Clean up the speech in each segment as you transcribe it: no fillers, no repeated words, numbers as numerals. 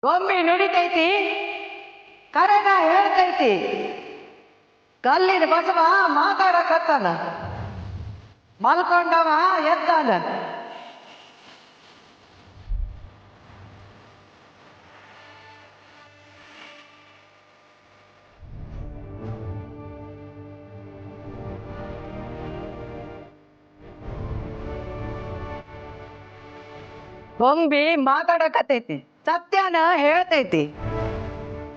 ಒಮ್ಮೆ ನುಡಿತೈತಿ ಕರಗ ಹೇಳ್ತೈತಿ ಕಲ್ಲಿನ ಬಸವ ಮಾತಾಡಕತ್ತಾನ ಮಲ್ಕೊಂಡವ ಎದ್ದಾನ. ಗೊಂಬಿ ಮಾತಾಡಕತ್ತೈತಿ ಸತ್ಯನ ಹೇಳ್ತೈತಿ.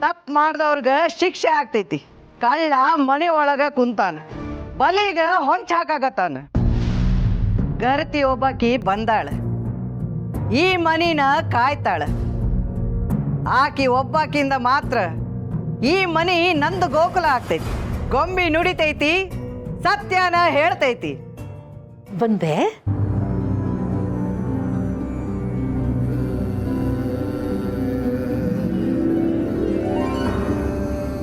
ತಪ್ಪು ಮಾಡ್ದವ್ರಿಗೆ ಶಿಕ್ಷೆ ಆಗ್ತೈತಿ. ಕಳ್ಳ ಮನೆ ಒಳಗ ಕುಂತಾನ, ಬಲಿಗ ಹೊಂಚ ಹಾಕಾಗತ್ತಾನ. ಗರ್ತಿ ಒಬ್ಬಾಕಿ ಬಂದಾಳ, ಈ ಮನಿನ ಕಾಯ್ತಾಳ. ಆಕಿ ಒಬ್ಬಾಕಿಂದ ಮಾತ್ರ ಈ ಮನಿ ನಂದು ಗೋಕುಲ ಆಗ್ತೈತಿ. ಗೊಂಬಿ ನುಡಿತೈತಿ ಸತ್ಯನ ಹೇಳ್ತೈತಿ. ಬಂದೆ.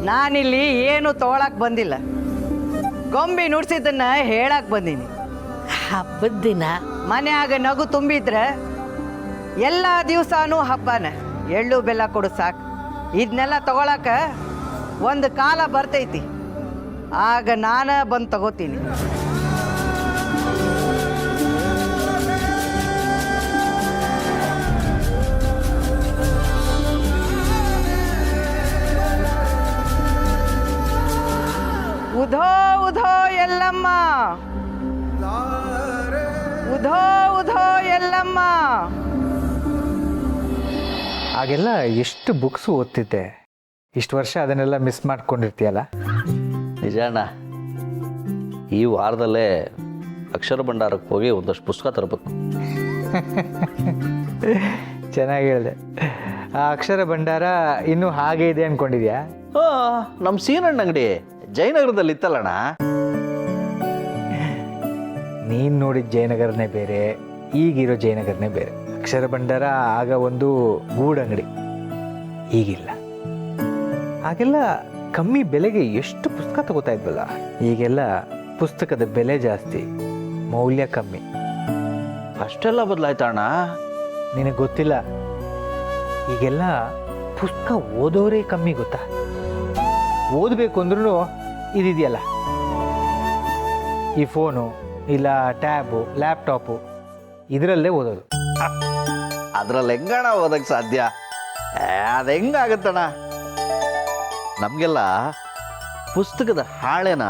ನಾನಿಲ್ಲಿ ಏನು ತಗೊಳಕ್ ಬಂದಿಲ್ಲ, ಗೊಂಬಿ ನುಡ್ಸಿದ್ದನ್ನ ಹೇಳಕ್ ಬಂದೀನಿ. ಹಬ್ಬದ ದಿನ ಮನ್ಯಾಗ ನಗು ತುಂಬಿದ್ರೆ ಎಲ್ಲ ದಿವಸನೂ ಹಬ್ಬನ. ಎಳ್ಳು ಬೆಲ್ಲ ಕೊಡು ಸಾಕು. ಇದನ್ನೆಲ್ಲ ತಗೊಳಕ ಒಂದು ಕಾಲ ಬರ್ತೈತಿ, ಆಗ ನಾನ ಬಂದು ತಗೋತೀನಿ. ಉಧೋ ಉಧೋ ಎಲ್ಲಮ್ಮ, ಉಧೋ ಉಧೋ ಎಲ್ಲಮ್ಮ. ಆಗೆಲ್ಲ ಎಷ್ಟು ಬುಕ್ಸ್ ಓದ್ತಿದ್ದೆ, ಇಷ್ಟು ವರ್ಷ ಅದನ್ನೆಲ್ಲ ಮಿಸ್ ಮಾಡ್ಕೊಂಡಿರ್ತೀಯಲ್ಲ. ನಿಜಾಣ, ಈ ವಾರದಲ್ಲೇ ಅಕ್ಷರ ಭಂಡಾರಕ್ಕೆ ಹೋಗಿ ಒಂದಷ್ಟು ಪುಸ್ತಕ ತರಬೇಕು. ಚೆನ್ನಾಗಿ ಹೇಳಿದೆ. ಆ ಅಕ್ಷರ ಭಂಡಾರ ಇನ್ನೂ ಹಾಗೆ ಇದೆ ಅಂದ್ಕೊಂಡಿದ್ಯಾ? ನಮ್ಮ ಸೀನಣ್ಣ ಅಂಗಡಿ ಜಯನಗರದಲ್ಲಿ ಇತ್ತಲ್ಲಣ್ಣ. ನೀನು ನೋಡಿದ ಜಯನಗರನೇ ಬೇರೆ, ಈಗಿರೋ ಜಯನಗರನೇ ಬೇರೆ. ಅಕ್ಷರ ಭಂಡಾರ ಆಗ ಒಂದು ಗೂಡಂಗಡಿ, ಈಗಿಲ್ಲ. ಆಗೆಲ್ಲ ಕಮ್ಮಿ ಬೆಲೆಗೆ ಎಷ್ಟು ಪುಸ್ತಕ ತಗೋತಾ ಇದ್ವಲ್ಲ. ಈಗೆಲ್ಲ ಪುಸ್ತಕದ ಬೆಲೆ ಜಾಸ್ತಿ, ಮೌಲ್ಯ ಕಮ್ಮಿ. ಅಷ್ಟೆಲ್ಲ ಬದಲಾಯ್ತಣ್ಣ. ನಿನಗೆ ಗೊತ್ತಿಲ್ಲ, ಈಗೆಲ್ಲ ಪುಸ್ತಕ ಓದೋರೇ ಕಮ್ಮಿ ಗೊತ್ತಾ. ಓದಬೇಕು ಅಂದ್ರೂ ಇದಿದೆಯಲ್ಲ, ಈ ಫೋನು ಇಲ್ಲ ಟ್ಯಾಬು ಲ್ಯಾಪ್ಟಾಪು, ಇದರಲ್ಲೇ ಓದೋದು. ಅದ್ರಲ್ಲಿ ಹೆಂಗಣ ಓದಕ್ಕೆ ಸಾಧ್ಯ? ಅದು ಹೆಂಗಾಗತ್ತಣ್ಣ? ನಮಗೆಲ್ಲ ಪುಸ್ತಕದ ಹಾಳೆನ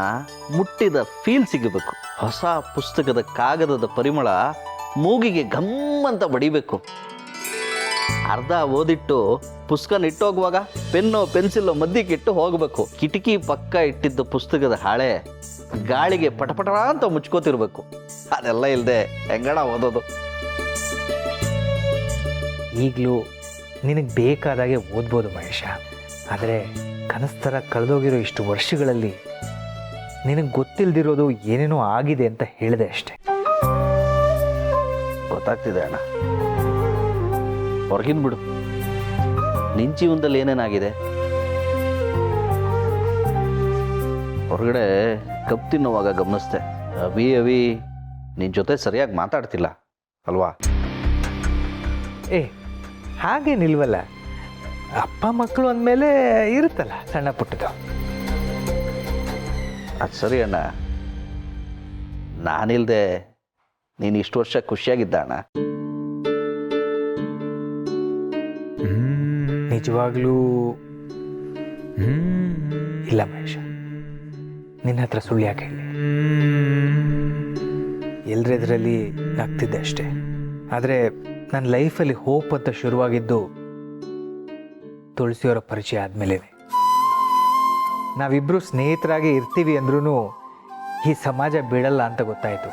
ಮುಟ್ಟಿದ ಫೀಲ್ ಸಿಗಬೇಕು. ಹೊಸ ಪುಸ್ತಕದ ಕಾಗದದ ಪರಿಮಳ ಮೂಗಿಗೆ ಗಮ್ಮಂತ ಬಡಿಬೇಕು. ಅರ್ಧ ಓದಿಟ್ಟು ಪುಸ್ತಕನ ಇಟ್ಟೋಗುವಾಗ ಪೆನ್ನು ಪೆನ್ಸಿಲ್ ಮಧ್ಯಕ್ಕಿಟ್ಟು ಹೋಗಬೇಕು. ಕಿಟಕಿ ಪಕ್ಕ ಇಟ್ಟಿದ್ದ ಪುಸ್ತಕದ ಹಾಳೆ ಗಾಳಿಗೆ ಪಟಪಟ ಅಂತ ಮುಚ್ಕೋತಿರ್ಬೇಕು. ಅದೆಲ್ಲ ಇಲ್ಲದೆ ಹೆಂಗಣ ಓದೋದು? ಈಗಲೂ ನಿನಗೆ ಬೇಕಾದಾಗೆ ಓದ್ಬೋದು ಮಹೇಶ. ಆದರೆ ಕನಸ್ತರ ಕಳೆದೋಗಿರೋ ಇಷ್ಟು ವರ್ಷಗಳಲ್ಲಿ ನಿನಗೆ ಗೊತ್ತಿಲ್ಲದಿರೋದು ಏನೇನೋ ಆಗಿದೆ ಅಂತ ಹೇಳಿದೆ ಅಷ್ಟೆ. ಗೊತ್ತಾಗ್ತಿದೆ ಅಣ್ಣ, ಹೊರಗಿನ ಬಿಡು. ನಿನ್ನ ಜೀವನದಲ್ಲಿ ಏನೇನಾಗಿದೆ? ಹೊರಗಡೆ ಕಪ್ ತಿನ್ನುವಾಗ ಗಮನಿಸ್ದೆ, ಅವಿ ನಿನ್ನ ಜೊತೆ ಸರಿಯಾಗಿ ಮಾತಾಡ್ತಿಲ್ಲ ಅಲ್ವಾ? ಹಾಗೆ ನಿಲ್ವಲ್ಲ, ಅಪ್ಪ ಮಕ್ಕಳು ಅಂದಮೇಲೆ ಇರುತ್ತಲ್ಲ ಸಣ್ಣ ಪುಟ್ಟದು. ಅದು ಸರಿ ಅಣ್ಣ, ನಾನಿಲ್ದೆ ನೀನು ಇಷ್ಟು ವರ್ಷ ಖುಷಿಯಾಗಿದ್ದ ಅಣ್ಣ? ನಿಜವಾಗ್ಲೂ ಇಲ್ಲ ಮಹೇಶ, ನಿನ್ನ ಹತ್ರ ಸುಳ್ಳು ಯಾಕೆ ಹೇಳಿ. ಎಲ್ರೆದ್ರಲ್ಲಿ ನಗ್ತಿದ್ದೆ ಅಷ್ಟೆ. ಆದರೆ ನನ್ನ ಲೈಫಲ್ಲಿ ಹೋಪ್ ಅಂತ ಶುರುವಾಗಿದ್ದು ತುಳಸಿಯವರ ಪರಿಚಯ ಆದಮೇಲೆ. ನಾವಿಬ್ಬರು ಸ್ನೇಹಿತರಾಗಿ ಇರ್ತೀವಿ ಅಂದ್ರೂ ಈ ಸಮಾಜ ಬಿಡಲ್ಲ ಅಂತ ಗೊತ್ತಾಯಿತು.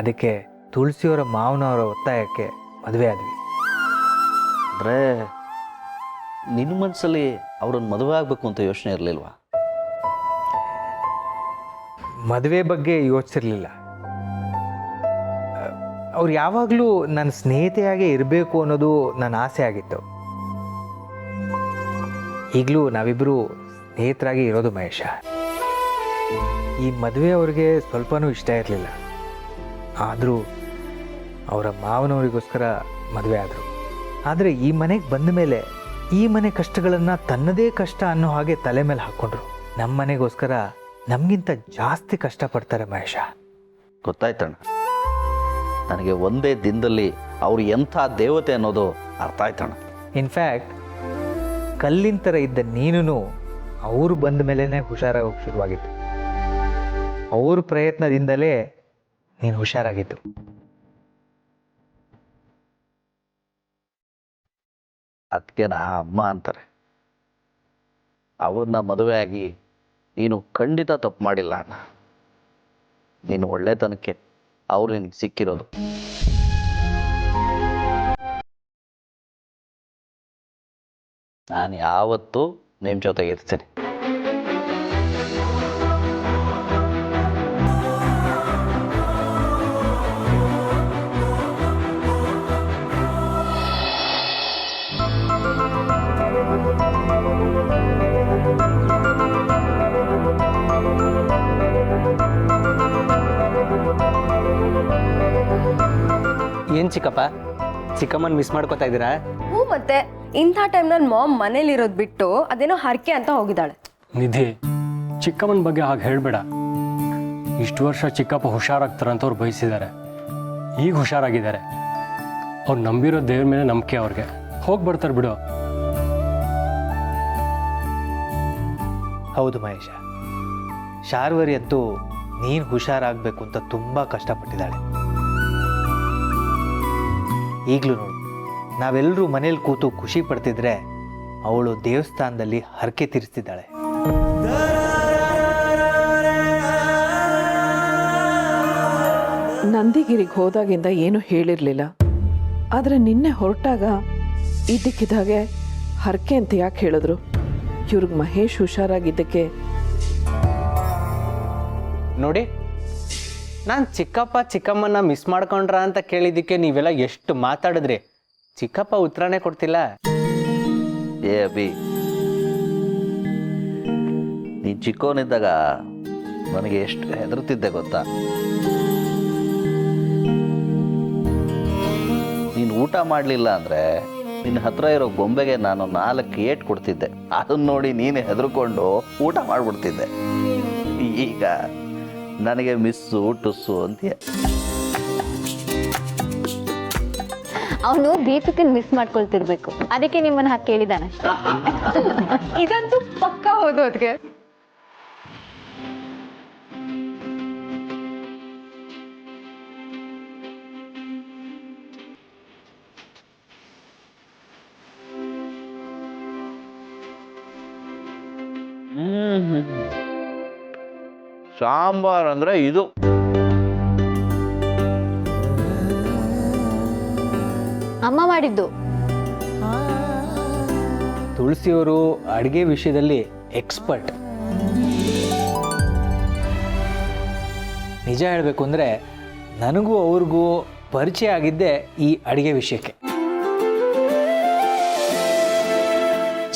ಅದಕ್ಕೆ ತುಳಸಿಯವರ ಮಾವನವರ ಒತ್ತಾಯಕ್ಕೆ ಮದುವೆ ಆದ್ವಿ. ಅಂದರೆ ನಿನ್ನ ಮನಸ್ಸಲ್ಲಿ ಅವ್ರನ್ನ ಮದುವೆ ಆಗಬೇಕು ಅಂತ ಯೋಚನೆ ಇರಲಿಲ್ವಾ? ಮದುವೆ ಬಗ್ಗೆ ಯೋಚಿಸಿರ್ಲಿಲ್ಲ. ಅವ್ರು ಯಾವಾಗಲೂ ನನ್ನ ಸ್ನೇಹಿತೆಯಾಗೇ ಇರಬೇಕು ಅನ್ನೋದು ನನ್ನ ಆಸೆ ಆಗಿತ್ತು. ಈಗಲೂ ನಾವಿಬ್ಬರು ಸ್ನೇಹಿತರಾಗಿ ಇರೋದು ಮಹೇಶ. ಈ ಮದುವೆ ಅವ್ರಿಗೆ ಸ್ವಲ್ಪನೂ ಇಷ್ಟ ಇರಲಿಲ್ಲ. ಆದರೂ ಅವರ ಮಾವನವರಿಗೋಸ್ಕರ ಮದುವೆ ಆದರು. ಆದರೆ ಈ ಮನೆಗೆ ಬಂದ ಮೇಲೆ ಈ ಮನೆ ಕಷ್ಟಗಳನ್ನು ತನ್ನದೇ ಕಷ್ಟ ಅನ್ನೋ ಹಾಗೆ ತಲೆ ಮೇಲೆ ಹಾಕ್ಕೊಂಡ್ರು. ನಮ್ಮ ಮನೆಗೋಸ್ಕರ ನಮಗಿಂತ ಜಾಸ್ತಿ ಕಷ್ಟಪಡ್ತಾರೆ ಮಹೇಶ. ಗೊತ್ತಾಯ್ತಣ್ಣ, ನನಗೆ ಒಂದೇ ದಿನದಲ್ಲಿ ಅವ್ರು ಎಂಥ ದೇವತೆ ಅನ್ನೋದು ಅರ್ಥ ಆಯ್ತಣ್ಣ. ಇನ್ಫ್ಯಾಕ್ಟ್ ಕಲ್ಲಿನ ಥರ ಇದ್ದ ನೀನು ಅವರು ಬಂದ ಮೇಲೇ ಹುಷಾರಾಗೋಗಿ ಶುರುವಾಗಿತ್ತು. ಅವ್ರ ಪ್ರಯತ್ನದಿಂದಲೇ ನೀನು ಹುಷಾರಾಗಿತ್ತು. ಅದಕ್ಕೆ ಅಮ್ಮ ಅಂತಾರೆ, ಅವ್ರನ್ನ ಮದುವೆಯಾಗಿ ನೀನು ಖಂಡಿತ ತಪ್ಪು ಮಾಡಿಲ್ಲ ಅಣ್ಣ. ನೀನು ಒಳ್ಳೆತನಕ್ಕೆ ಅವ್ರು ನಿನಗೆ ಸಿಕ್ಕಿರೋದು. ನಾನು ಯಾವತ್ತೂ ನಿಮ್ಮ ಜೊತೆಗೆ ಇರ್ತೀನಿ. ಏನು ಚಿಕ್ಕಪ್ಪ, ಚಿಕ್ಕಮ್ಮನ ಮಿಸ್ ಮಾಡ್ಕೋತಾ ಇದ್ದೀರಾ? ಹ್ಞೂ, ಮತ್ತೆ ಇಂಥ ಟೈಮ್ನಲ್ಲಿ ಮಾಮ್ ಮನೇಲಿರೋದು ಬಿಟ್ಟು ಅದೇನೋ ಹರಕೆ ಅಂತ ಹೋಗಿದ್ದಾಳೆ. ನಿಧಿ, ಚಿಕ್ಕಮ್ಮನ ಬಗ್ಗೆ ಹಾಗೆ ಹೇಳಬೇಡ. ಇಷ್ಟು ವರ್ಷ ಚಿಕ್ಕಪ್ಪ ಹುಷಾರಾಗ್ತಾರಂತ ಅವ್ರು ಬಯಸಿದ್ದಾರೆ. ಈಗ ಹುಷಾರಾಗಿದ್ದಾರೆ. ಅವ್ರು ನಂಬಿರೋ ದೇವ್ರ ಮೇಲೆ ನಂಬಿಕೆ ಅವ್ರಿಗೆ. ಹೋಗಿ ಬರ್ತಾರೆ ಬಿಡು. ಹೌದು ಮಹೇಶ, ಶಾರ್ವರಿ ಅಂತೂ ನೀನು ಹುಷಾರಾಗಬೇಕು ಅಂತ ತುಂಬ ಕಷ್ಟಪಟ್ಟಿದ್ದಾಳೆ. ಈಗಲೂ ನೋಡು, ನಾವೆಲ್ಲರೂ ಮನೇಲಿ ಕೂತು ಖುಷಿ ಪಡ್ತಿದ್ರೆ ಅವಳು ದೇವಸ್ಥಾನದಲ್ಲಿ ಹರಕೆ ತೀರಿಸ್ತಿದ್ದಾಳೆ. ನಂದಿಗಿರಿಗೆ ಹೋದಾಗಿಂದ ಏನೂ ಹೇಳಿರಲಿಲ್ಲ. ಆದರೆ ನಿನ್ನೆ ಹೊರಟಾಗ ಇದ್ದಕ್ಕಿದ್ದಾಗೆ ಹರಕೆ ಅಂತ ಯಾಕೆ ಹೇಳಿದ್ರು? ಇವ್ರಿಗೆ ಮಹೇಶ್ ಹುಷಾರಾಗಿದ್ದಕ್ಕೆ. ನೋಡಿ, ನಾನು ಚಿಕ್ಕಪ್ಪ ಚಿಕ್ಕಮ್ಮನ ಮಿಸ್ ಮಾಡ್ಕೊಂಡ್ರ ಅಂತ ಕೇಳಿದ್ದಕ್ಕೆ ನೀವೆಲ್ಲ ಎಷ್ಟು ಮಾತಾಡಿದ್ರಿ. ಚಿಕ್ಕಪ್ಪ ಉತ್ತರನೇ ಕೊಡ್ತಿಲ್ಲ. ಏ ಅಭಿ, ನೀನು ಚಿಕ್ಕವನಿದ್ದಾಗ ನನಗೆ ಎಷ್ಟು ಹೆದರ್ತಿದ್ದೆ ಗೊತ್ತಾ? ನೀನು ಊಟ ಮಾಡಲಿಲ್ಲ ಅಂದರೆ ನಿನ್ನ ಹತ್ರ ಇರೋ ಗೊಂಬೆಗೆ ನಾನು 4 ಏಟು ಕೊಡ್ತಿದ್ದೆ. ಅದನ್ನು ನೋಡಿ ನೀನು ಹೆದರ್ಕೊಂಡು ಊಟ ಮಾಡಿಬಿಡ್ತಿದ್ದೆ. ಈಗ ನನಗೆ ಮಿಸ್ಸು ಟುಸ್ಸು ಅಂತೀಯ. ಅವನು ದೀಪಕನ್ ಮಿಸ್ ಮಾಡ್ಕೊಳ್ತಿರ್ಬೇಕು, ಅದಕ್ಕೆ ನಿಮ್ಮನ್ನ ಹಾಕಿ ಕೇಳಿದಾನಷ್ಟೇ. ಇದಂತೂ ಪಕ್ಕ ಹೌದು. ಅದಕ್ಕೆ ಸಾಂಬಾರ್ ಅಂದರೆ ಇದು. ಅಮ್ಮ ಮಾಡಿದ್ದು. ತುಳಸಿಯವರು ಅಡುಗೆ ವಿಷಯದಲ್ಲಿ ಎಕ್ಸ್ಪರ್ಟ್. ನಿಜ ಹೇಳಬೇಕು ಅಂದರೆ ನನಗೂ ಅವ್ರಿಗೂ ಪರಿಚಯ ಆಗಿದ್ದೆ ಈ ಅಡುಗೆ ವಿಷಯಕ್ಕೆ.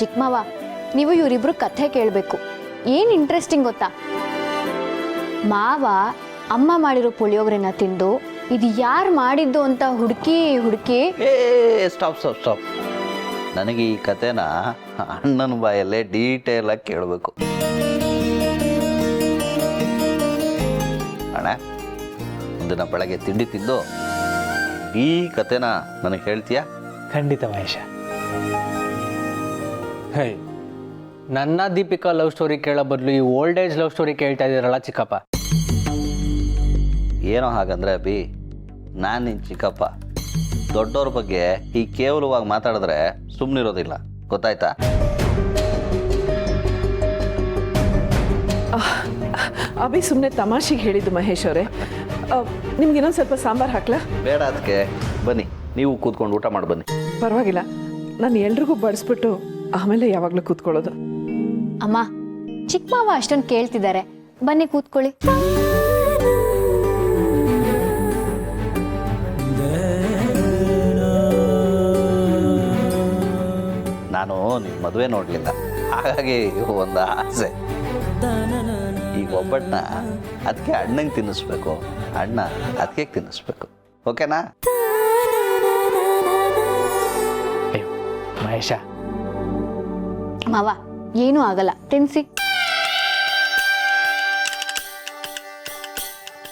ಚಿಕ್ಕಮ್ಮವ, ನೀವು ಇವರಿಬ್ರು ಕಥೆ ಕೇಳಬೇಕು. ಏನು ಇಂಟ್ರೆಸ್ಟಿಂಗ್ ಗೊತ್ತಾ? ಮಾವ ಅಮ್ಮ ಮಾಡಿರೋ ಪುಳಿಯೋಗರೆನ ತಿಂದು ಇದು ಯಾರು ಮಾಡಿದ್ದು ಅಂತ ಹುಡುಕಿ ಸ್ಟಾಪ್. ನನಗೆ ಈ ಕಥೆನ ಅಣ್ಣನ ಬಾಯಲ್ಲೇ ಡೀಟೇಲಾಗಿ ಕೇಳಬೇಕು. ಅಣ್ಣ, ಒಂದಿನ ಬೆಳಗ್ಗೆ ತಿಂಡಿ ತಿಂದು ಈ ಕಥೆನ ನನಗೆ ಹೇಳ್ತೀಯಾ? ಖಂಡಿತ ಮಹೇಶ. ಹೇ, ನನ್ನ ದೀಪಿಕಾ ಲವ್ ಸ್ಟೋರಿ ಕೇಳೋ ಬದಲು ಈ ಓಲ್ಡ್ ಏಜ್ ಲವ್ ಸ್ಟೋರಿ ಕೇಳ್ತಾ ಇದ್ದೀರಲ್ಲ ಚಿಕ್ಕಪ್ಪ. ಏನೋ ಹಾಗಂದ್ರೆ ಅಭಿ, ನಾನು ನಿನ್ನ ಚಿಕ್ಕಪ್ಪ. ದೊಡ್ಡವ್ರ ಬಗ್ಗೆ ಈ ಕೇವಲವಾಗಿ ಮಾತಾಡಿದ್ರೆ ಸುಮ್ಮನಿರೋದಿಲ್ಲ, ಗೊತ್ತಾಯ್ತಾ? ಅಭಿ ಸುಮ್ಮನೆ ತಮಾಷೆಗೆ ಹೇಳಿದ್ದು ಮಹೇಶ್ ಅವರೇ. ನಿಮ್ಗೆ ಇನ್ನೊಂದು ಸ್ವಲ್ಪ ಸಾಂಬಾರು ಹಾಕ್ಲಾ? ಬೇಡ, ಅದಕ್ಕೆ ಬನ್ನಿ, ನೀವು ಕೂತ್ಕೊಂಡು ಊಟ ಮಾಡಿ ಬನ್ನಿ. ಪರವಾಗಿಲ್ಲ, ನಾನು ಎಲ್ರಿಗೂ ಬಡಿಸ್ಬಿಟ್ಟು ಆಮೇಲೆ ಯಾವಾಗಲೂ ಕೂತ್ಕೊಳ್ಳೋದು. ಅಮ್ಮ, ಚಿಕ್ಕಮ್ಮವ ಅಷ್ಟೊಂದು ಕೇಳ್ತಿದ್ದಾರೆ, ಬನ್ನಿ ಕೂತ್ಕೊಳ್ಳಿ. ನಾನು ನಿಮ್ಮ ಮದುವೆ ನೋಡಲಿಲ್ಲ, ಹಾಗಾಗಿ ಒಂದು ಆಸೆ. ಈಗ ಒಬ್ಬಟ್ಟನ್ನ ಅದಕ್ಕೆ ಅಣ್ಣಂಗೆ ತಿನ್ನಿಸ್ಬೇಕು, ಅಣ್ಣ ಅದಕ್ಕೆ ತಿನ್ನಿಸ್ಬೇಕು. ಓಕೆನಾ? ಅಯ್ಯೋ ಮಹೇಶ, ಮಾವ ಏನೂ ಆಗಲ್ಲ ತಿನ್ಸಿ.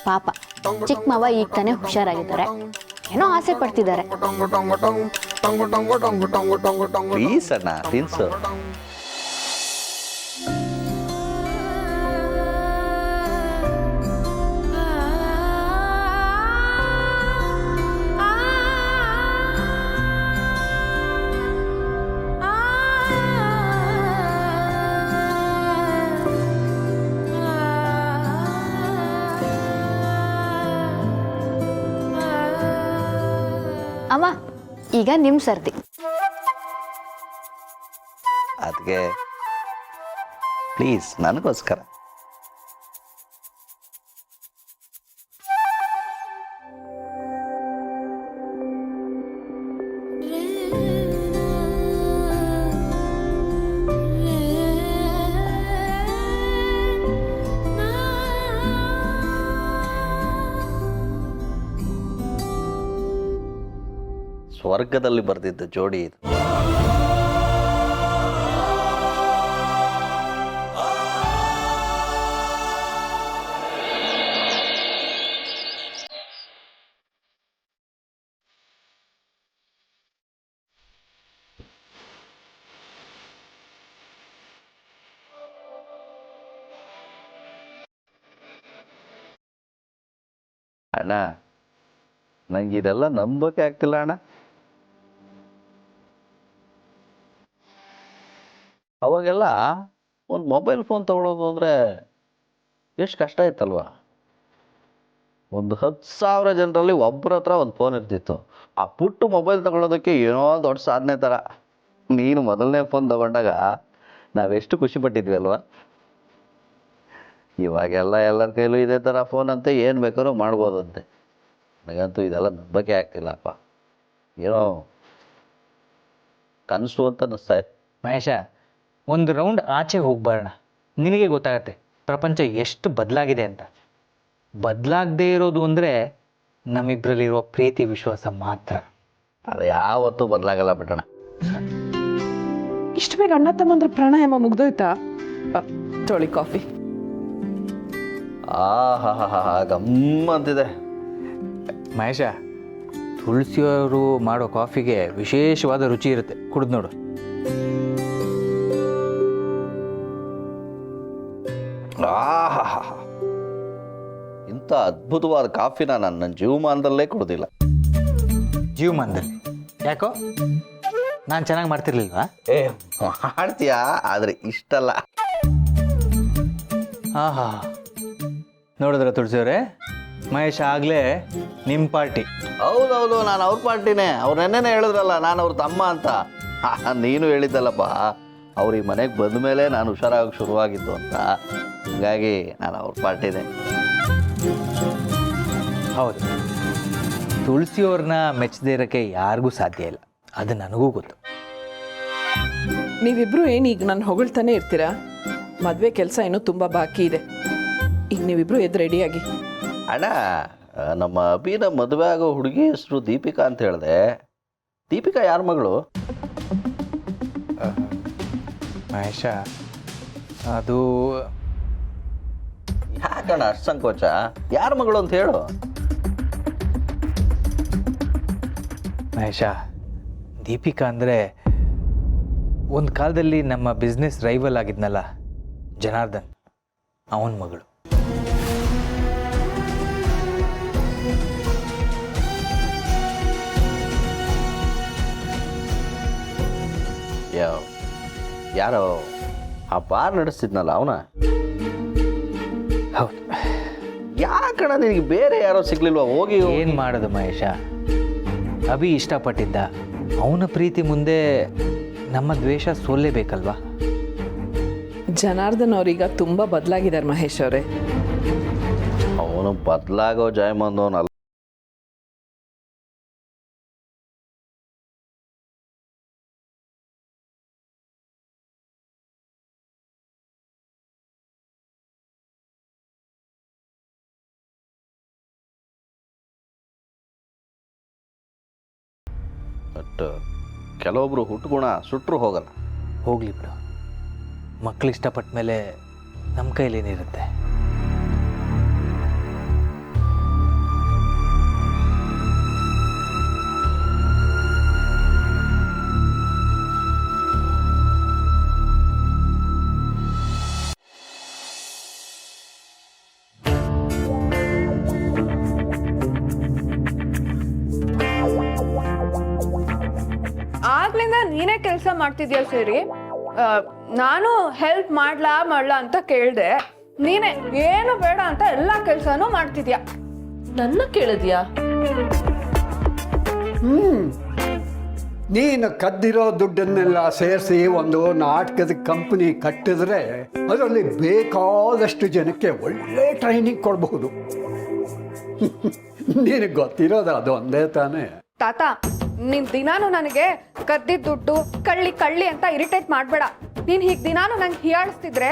ಪಾಪ ಚಿಕ್ಕ ಮಾವ ಈಗ ತಾನೇ ಹುಷಾರಾಗಿದ್ದಾರೆ, ಏನೋ ಆಸೆ ಪಡ್ತಿದ್ದಾರೆ. ಪ್ಲೀಸ್ ಅಣ್ಣ ತಿನ್ಸು. ಅಮ್ಮ ಈಗ ನಿಮ್ಮ ಸರ್ದಿ. ಅದಕ್ಕೆ ಪ್ಲೀಸ್ ನನಗೋಸ್ಕರ. ಸ್ವರ್ಗದಲ್ಲಿ ಬರೆದಿದ್ದ ಜೋಡಿ ಇದು. ಅಣ್ಣ ನಂಗೆ ಇದೆಲ್ಲ ನಂಬೋಕೆ ಆಗ್ತಿಲ್ಲ ಅಣ್ಣ. ಅವಾಗೆಲ್ಲ ಒಂದು ಮೊಬೈಲ್ ಫೋನ್ ತಗೊಳ್ಳೋದು ಅಂದರೆ ಎಷ್ಟು ಕಷ್ಟ ಇತ್ತಲ್ವ. ಒಂದು 10,000 ಜನರಲ್ಲಿ ಒಬ್ಬರ ಹತ್ರ ಒಂದು ಫೋನ್ ಇರ್ತಿತ್ತು. ಆ ಪುಟ್ಟು ಮೊಬೈಲ್ ತಗೊಳ್ಳೋದಕ್ಕೆ ಏನೋ ದೊಡ್ಡ ಸಾಧನೆ ಥರ. ನೀನು ಮೊದಲನೇ ಫೋನ್ ತಗೊಂಡಾಗ ನಾವೆಷ್ಟು ಖುಷಿ ಪಟ್ಟಿದ್ವಿ ಅಲ್ವಾ. ಇವಾಗೆಲ್ಲ ಎಲ್ಲರ ಕೈಲೂ ಇದೇ ಥರ ಫೋನ್ ಅಂತೆ, ಏನು ಬೇಕಾದ್ರೂ ಮಾಡ್ಬೋದಂತೆ. ನನಗಂತೂ ಇದೆಲ್ಲ ನಂಬಕ್ಕೆ ಆಗ್ತಿಲ್ಲಪ್ಪ. ಏನೋ ಕನಸು ಅಂತ ಅನ್ನಿಸ್ತಾ ಇತ್ತು. ಮಹೇಶ, ಒಂದು ರೌಂಡ್ ಆಚೆ ಹೋಗ್ಬಾರಣ, ನಿನಗೆ ಗೊತ್ತಾಗತ್ತೆ ಪ್ರಪಂಚ ಎಷ್ಟು ಬದಲಾಗಿದೆ ಅಂತ. ಬದಲಾಗದೇ ಇರೋದು ಅಂದರೆ ನಮ್ಮಿಬ್ಬರಲ್ಲಿರೋ ಪ್ರೀತಿ ವಿಶ್ವಾಸ ಮಾತ್ರ. ಅದು ಯಾವತ್ತೂ ಬದಲಾಗಲ್ಲ ಬಿಡೋಣ. ಇಷ್ಟು ಬೇಗ ಅಣ್ಣ ತಮ್ಮಂದ್ರ ಪ್ರಾಣಾಯಾಮ ಮುಗ್ದೋಯ್ತಾ? ತೊಳಿ ಕಾಫಿ. ಹಾ ಗಮ್ಮಂತಿದೆ. ಮಹೇಶ, ತುಳಸಿಯವರು ಮಾಡೋ ಕಾಫಿಗೆ ವಿಶೇಷವಾದ ರುಚಿ ಇರುತ್ತೆ, ಕುಡಿದು ನೋಡು. ಇಂಥ ಅದ್ಭುತವಾದ ಕಾಫಿನ ನಾನು ನನ್ನ ಜೀವಮಾನದಲ್ಲೇ ಕುಡ್ದಿಲ್ಲ. ಜೀವಮಾನದಲ್ಲಿ ಯಾಕೋ? ನಾನು ಚೆನ್ನಾಗಿ ಮಾಡ್ತಿರ್ಲಿಲ್ವಾ? ಮಾಡ್ತೀಯಾ, ಆದರೆ ಇಷ್ಟಲ್ಲ. ಹಾ ನೋಡಿದ್ರ ತುಳಸಿಯವರೇ, ಮಹೇಶ ಆಗಲೇ ನಿಮ್ಮ ಪಾರ್ಟಿ. ಹೌದೌದು, ನಾನು ಅವ್ರ ಪಾರ್ಟಿನೇ. ಅವ್ರು ನೆನ್ನೆನೇ ಹೇಳಿದ್ರಲ್ಲ ನಾನು ಅವ್ರ ತಮ್ಮ ಅಂತ. ನೀನು ಹೇಳಿದ್ದಲ್ಲಪ್ಪ, ಅವ್ರು ಈ ಮನೆಗೆ ಬಂದ ಮೇಲೆ ನಾನು ಹುಷಾರಾಗಿ ಶುರುವಾಗಿದ್ದು ಅಂತ. ಹಾಗಾಗಿ ನಾನು ಅವ್ರ ಪಾರ್ಟಿನೇ. ಹೌದು, ತುಳಸಿಯವ್ರನ್ನ ಮೆಚ್ಚದೇ ಇರೋಕ್ಕೆ ಯಾರಿಗೂ ಸಾಧ್ಯ ಇಲ್ಲ, ಅದು ನನಗೂ ಗೊತ್ತು. ನೀವಿಬ್ರು ಏನು ಈಗ ನಾನು ಹೊಗಳ್ತಾನೆ ಇರ್ತೀರಾ? ಮದುವೆ ಕೆಲಸ ಇನ್ನೂ ತುಂಬ ಬಾಕಿ ಇದೆ. ಈಗ ನೀವಿಬ್ರು ಎದ್ದು ರೆಡಿಯಾಗಿ. ಅಣ್ಣ, ನಮ್ಮ ಅಭಿನ ಮದುವೆ ಆಗೋ ಹುಡುಗಿ ಹೆಸರು ದೀಪಿಕಾ ಅಂತ ಹೇಳಿದೆ. ದೀಪಿಕಾ ಯಾರ ಮಗಳು? ಮಹೇಶ, ಅದು ಯಾಕಣ್ಣ ಅಷ್ಟು ಸಂಕೋಚ? ಯಾರ ಮಗಳು ಅಂತ ಹೇಳು. ಮಹೇಶ, ದೀಪಿಕಾ ಅಂದರೆ ಒಂದು ಕಾಲದಲ್ಲಿ ನಮ್ಮ ಬಿಸ್ನೆಸ್ ರೈವಲ್ ಆಗಿದ್ನಲ್ಲ ಜನಾರ್ದನ್, ಅವನ ಮಗಳು. ಯಾರೋ ಆ ಬಾರ್ ನಡೆಸ್ತಿದ್ನಲ್ಲ ಅವನ? ಹೌದು. ಯಾಕಣ್ಣ ನಿನಗೆ ಬೇರೆ ಯಾರೋ ಸಿಗ್ಲಿಲ್ವಾ? ಹೋಗಿ ಏನು ಮಾಡೋದು ಮಹೇಶ, ಅಭಿ ಇಷ್ಟಪಟ್ಟಿದ್ದ. ಅವನ ಪ್ರೀತಿ ಮುಂದೆ ನಮ್ಮ ದ್ವೇಷ ಸೋಲ್ಲೇಬೇಕಲ್ವಾ? ಜನಾರ್ದನ್ ಅವ್ರೀಗ ತುಂಬ ಬದಲಾಗಿದ್ದಾರೆ ಮಹೇಶ್ ಅವರೇ. ಅವನು ಬದಲಾಗೋ ಜಾಯಮಂದವನಲ್ಲ. ಬಟ್ ಕೆಲವೊಬ್ರು ಹುಟ್ಟುಗುಣ ಸುಟ್ಟರು ಹೋಗಲ್ಲ. ಹೋಗ್ಲಿ ಬಿಡು, ಮಕ್ಕಳು ಇಷ್ಟಪಟ್ಟ ಮೇಲೆ ನಮ್ಮ ಕೈಲೇನಿರುತ್ತೆ. ಆಗ್ಲಿಂದ ನೀನೇ ಕೆಲಸ ಮಾಡ್ತಿದ್ಯಾ ಸೇರಿ, ನಾನು ಹೆಲ್ಪ್ ಮಾಡ್ಲಾ ಅಂತ ಕೇಳ್ದೆ, ನೀನೇ ಏನು ಬೇಡ ಅಂತ ಎಲ್ಲಾ ಕೆಲ್ಸನೂ ಮಾಡ್ತಿದ್ಯಾ. ನನ್ನ ಕೇಳಿದ್ಯಾ? ನೀನು ಕದ್ದಿರೋ ದುಡ್ಡನ್ನೆಲ್ಲ ಸೇರಿಸಿ ಒಂದು ನಾಟಕದ ಕಂಪನಿ ಕಟ್ಟಿದ್ರೆ ಅದರಲ್ಲಿ ಬೇಕಾದಷ್ಟು ಜನಕ್ಕೆ ಒಳ್ಳೆ ಟ್ರೈನಿಂಗ್ ಕೊಡಬಹುದು. ನಿನಗೆ ಗೊತ್ತಿರೋದು ಅದು ಒಂದೇ ತಾನೇ. ತಾತ, ನೀನ್ ದಿನಾನು ನನಗೆ ಕದ್ದಿದ್ ದುಡ್ಡು ಕಳ್ಳಿ ಅಂತ ಇರಿಟೇಟ್ ಮಾಡ್ಬೇಡ. ನೀನ್ ಹೀಗ್ ದಿನಾನು ನಂಗೆ ಹೀಯಾಳಿಸ್ತಿದ್ರೆ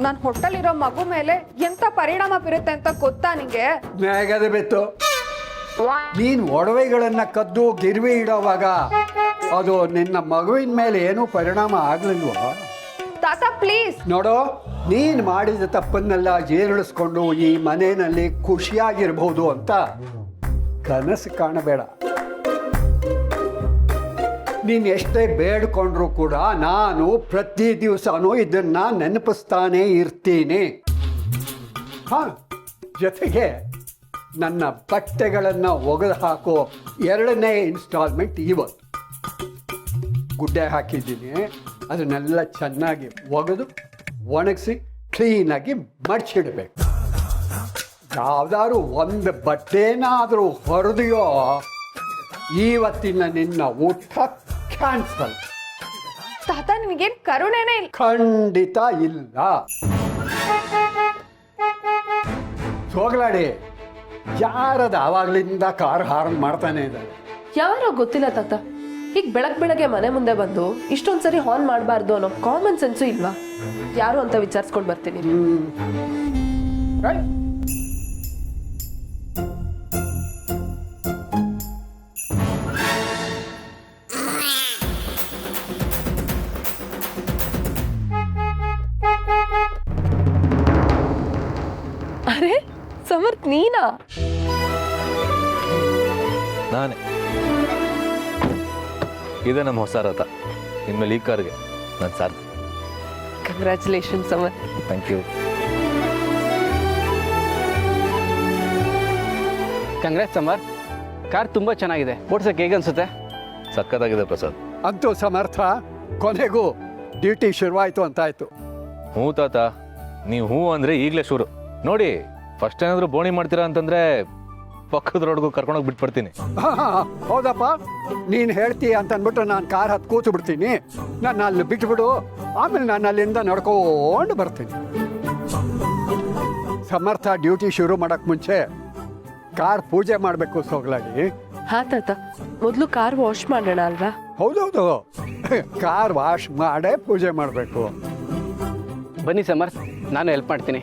ನನ್ನ ಹೊಟ್ಟಲಿರೋ ಮಗು ಮೇಲೆ ಎಂತ ಪರಿಣಾಮ ಬೀರುತ್ತೆ ಅಂತ ಗೊತ್ತಾ ನಿಂಗೆ? ನ್ಯಾಗದೆ ಬಿತ್ತು. ನೀನು ಒಡವೆಗಳನ್ನ ಕದ್ದು ಗಿರ್ವಿ ಇಡೋವಾಗ ಅದು ನಿನ್ನ ಮಗುವಿನ ಮೇಲೆ ಏನೂ ಪರಿಣಾಮ ಆಗ್ಲಿಲ್ವ? ತಾತ ಪ್ಲೀಸ್. ನೋಡೋ, ನೀನು ಮಾಡಿದ ತಪ್ಪನ್ನೆಲ್ಲ ಜೀರ್ಣಿಸ್ಕೊಂಡು ಈ ಮನೆಯಲ್ಲಿ ಖುಷಿಯಾಗಿರ್ಬೋದು ಅಂತ ಕನಸು ಕಾಣಬೇಡ. ನೀನು ಎಷ್ಟೇ ಬೇಡ್ಕೊಂಡ್ರೂ ಕೂಡ ನಾನು ಪ್ರತಿ ದಿವಸನೂ ಇದನ್ನ ನೆನಪಿಸ್ತಾನೇ ಇರ್ತೀನಿ. ಹಾಂ, ಜೊತೆಗೆ ನನ್ನ ಬಟ್ಟೆಗಳನ್ನು ಒಗೆದು ಹಾಕೋ 2ನೇ ಇನ್ಸ್ಟಾಲ್ಮೆಂಟ್ ಇವತ್ತು ಗುಡ್ಡೆ ಹಾಕಿದ್ದೀನಿ. ಅದನ್ನೆಲ್ಲ ಚೆನ್ನಾಗಿ ಒಗೆದು ಒಣಗಿಸಿ ಕ್ಲೀನಾಗಿ ಮಡ್ಚಿಡ್ಬೇಕು. ಯಾವ್ದಾದ್ರು ಒಂದು ಬಟ್ಟೆನಾದರೂ ಹೊರದೆಯೋ ಇವತ್ತಿನ ನಿನ್ನ ಊಟ ಕ್ಯಾನ್ಸಲ್. ತಾತ, ನಿನಗೇನ್ ಕರುಣೆನೇ ಇಲ್ಲ? ಖಂಡಿತ ಇಲ್ಲ. ಸೋಗಲಾಡಿ, ಯಾರದ ಆವಾಗ್ಲಿಂದ ಕಾರ್ ಹಾರ್ನ್ ಮಾಡ್ತಾನೆ ಇದ್ದಾರೆ? ಯಾರೋ ಗೊತ್ತಿಲ್ಲ ತಾತ. ಈಗ ಬೆಳಗ್ಗೆ ಮನೆ ಮುಂದೆ ಬಂದು ಇಷ್ಟೊಂದ್ಸರಿ ಹಾರ್ನ್ ಮಾಡಬಾರ್ದು ಅನ್ನೋ ಕಾಮನ್ ಸೆನ್ಸು ಇಲ್ವಾ? ಯಾರು ಅಂತ ವಿಚಾರಿಸ್ಕೊಂಡು ಬರ್ತೀನಿ. ಅರೆ ಸಮರ್ಥ್, ನೀನಾ? ನಾನೇ. ಇದೆ ನಮ್ಮ ಹೊಸ ರಥ. ಇನ್ಮೇಲೆ ಈ ಕಾರ್ಗೆ ನಾನು sir. Congratulation Samarth. Thank you. Congrats Samar, car ತುಂಬ ಚೆನ್ನಾಗಿದೆ. ಓಡ್ಸಕ್ಕೆ ಹೇಗೆ ಅನ್ಸುತ್ತೆ? ಸಖತ್ತಾಗಿದೆ ಪ್ರಸಾದ್. ಅಂತೂ ಸಮರ್ಥ, ಕೊನೆಗೂ ಡ್ಯೂಟಿ ಶುರುವಾಯಿತು ಅಂತಾಯ್ತು. ಹ್ಞೂ ತಾತ, ನೀವು ಹ್ಞೂ ಅಂದರೆ ಈಗಲೇ ಶುರು. ನೋಡಿ, ಫಸ್ಟ್ ಏನಾದರೂ ಬೋಣಿ ಮಾಡ್ತೀರಾ ಅಂತಂದರೆ ಪಕ್ಕದ ರೋಡ್ಗೂ ಕರ್ಕೊಂಡೋಗಿ ಬಿಟ್ಬಿಡ್ತೀನಿ. ಹೌದಪ್ಪ, ನೀನು ಹೇಳ್ತೀಯ ಅಂತ ಅಂದ್ಬಿಟ್ಟು ನಾನು ಕಾರ್ ಹತ್ತು ಕೂತು ಬಿಡ್ತೀನಿ. ನಾನು ಅಲ್ಲಿ ಬಿಟ್ಬಿಡು, ಆಮೇಲೆ ನಾನು ಅಲ್ಲಿಂದ ನಡ್ಕೊಂಡು ಬರ್ತೀನಿ. ಸಮರ್ಥ ಡ್ಯೂಟಿ ಶುರು ಮಾಡೋಕ್ಕೆ ಮುಂಚೆ ಕಾರ್ ಪೂಜೆ ಮಾಡಬೇಕು ಸೋಗ್ಲಾಡಿ. ಹಾ ತಾತ, ಮೊದಲು ಕಾರ್ ವಾಶ್ ಮಾಡೋಣ ಅಲ್ವಾ? ಹೌದೌದು, ಕಾರ್ ವಾಶ್ ಮಾಡೇ ಪೂಜೆ ಮಾಡಬೇಕು. ಬನ್ನಿ ಸಮರ್, ನಾನು ಹೆಲ್ಪ್ ಮಾಡ್ತೀನಿ.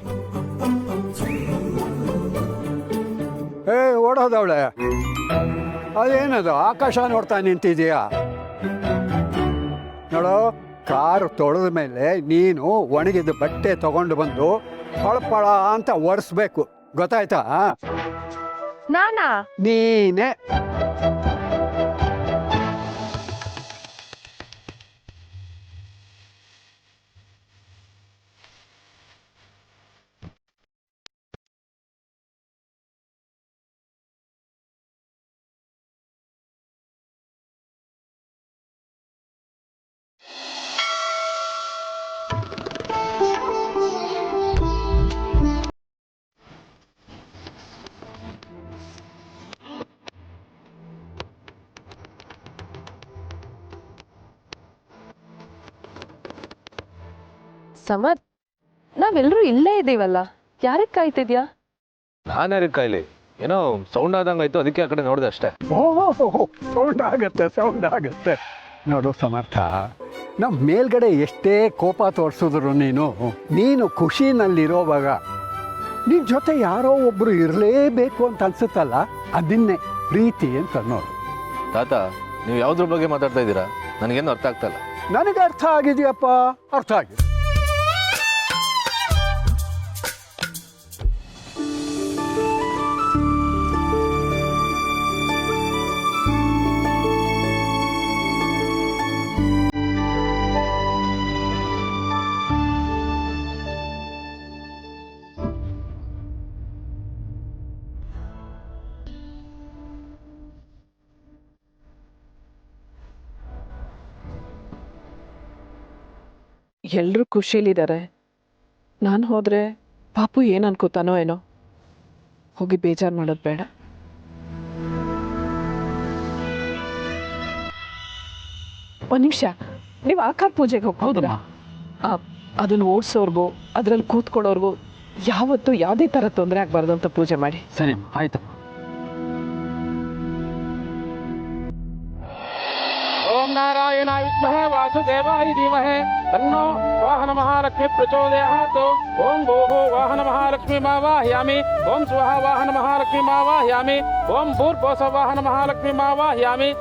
ಓಡೋದವಳೆ, ಅದೇನದು ಆಕಾಶ ನೋಡ್ತಾ ನಿಂತಿದೀಯಾ? ನೋಡು, ಕಾರು ತೊಳೆದ ಮೇಲೆ ನೀನು ಒಣಗಿದ ಬಟ್ಟೆ ತಗೊಂಡು ಬಂದು ಹೊಳಪಳ ಅಂತ ಒರೆಸ್ಬೇಕು, ಗೊತ್ತಾಯ್ತಾ? ನಾನಾ? ನೀನೇ. ಸಮರ್ಥ್, ನಾವೆಲ್ಲರೂ ಇಲ್ಲೇ ಇದ್ದೀವಲ್ಲ, ಯಾರಿಗೆ ಕಾಯ್ತಿದ್ಯಾ? ನಾನು ಯಾರಿಗೆ ಕಾಯಿಲಿ? ಏನೋ ಸೌಂಡ್ ಆದಂಗೆ ಆಯಿತು, ಅದಕ್ಕೆ ಆ ಕಡೆ ನೋಡಿದೆ ಅಷ್ಟೇ. ಸೌಂಡ್ ಆಗತ್ತೆ. ನೋಡು ಸಮರ್ಥ, ನಮ್ಮ ಮೇಲ್ಗಡೆ ಎಷ್ಟೇ ಕೋಪ ತೋರಿಸಿದ್ರು ನೀನು ಖುಷಿನಲ್ಲಿರೋವಾಗ ನಿನ್ನ ಜೊತೆ ಯಾರೋ ಒಬ್ಬರು ಇರಲೇಬೇಕು ಅಂತ ಅನ್ಸುತ್ತಲ್ಲ, ಅದನ್ನೇ ಪ್ರೀತಿ ಅಂತ ಅನ್ನೋದು. ತಾತ, ನೀವು ಯಾವುದ್ರ ಬಗ್ಗೆ ಮಾತಾಡ್ತಾ ಇದ್ದೀರಾ? ನನಗೇನು ಅರ್ಥ ಆಗ್ತಾ ಇಲ್ಲ. ನನಗೆ ಅರ್ಥ ಆಗಿದೆಯಪ್ಪ, ಅರ್ಥ ಆಗಿದೆ. ಎಲ್ಲರೂ ಖುಷಿಲಿದ್ದಾರೆ. ನಾನು ಹೋದರೆ ಪಾಪು ಏನು ಅನ್ಕೋತಾನೋ ಏನೋ. ಹೋಗಿ ಬೇಜಾರು ಮಾಡೋದು ಬೇಡ. ಒಂದು ನಿಮಿಷ, ನೀವು ಆಕಾರ ಪೂಜೆಗೆ ಹೋಗ್ಬೋದಾ? ಅದನ್ನು ಓಡಿಸೋರ್ಗು ಅದರಲ್ಲಿ ಕೂತ್ಕೊಳ್ಳೋರ್ಗು ಯಾವತ್ತೂ ಯಾವುದೇ ಥರ ತೊಂದರೆ ಆಗಬಾರ್ದು ಅಂತ ಪೂಜೆ ಮಾಡಿ. ಸರಿ ಆಯ್ತು. ಓಂ ನಾರಾಯಣಾಯ ವಿದ್ಮಹೇ ವಾಸುದೇವಾಯ ಧೀಮಹಿ ತನ್ನೋ ವಾಹನ ಮಹಾಲಕ್ಷ್ಮಿ ಪ್ರಚೋದಯಾತ್. ಓಂ ಭೂಃ ವಾಹನ ಮಹಾಲಕ್ಷ್ಮಿ ಮಾವಾಹಯಾಮಿ. ಓಂ ಸ್ವಃ ವಾಹನ ಮಹಾಲಕ್ಷ್ಮಿ ಮಾವಾಹಯಾಮಿ. ಓಂ ಭೂರ್ಭುವಃ ವಾಹನ ಮಹಾಲಕ್ಷ್ಮಿ ಮಾವಾಹಯಾಮಿ.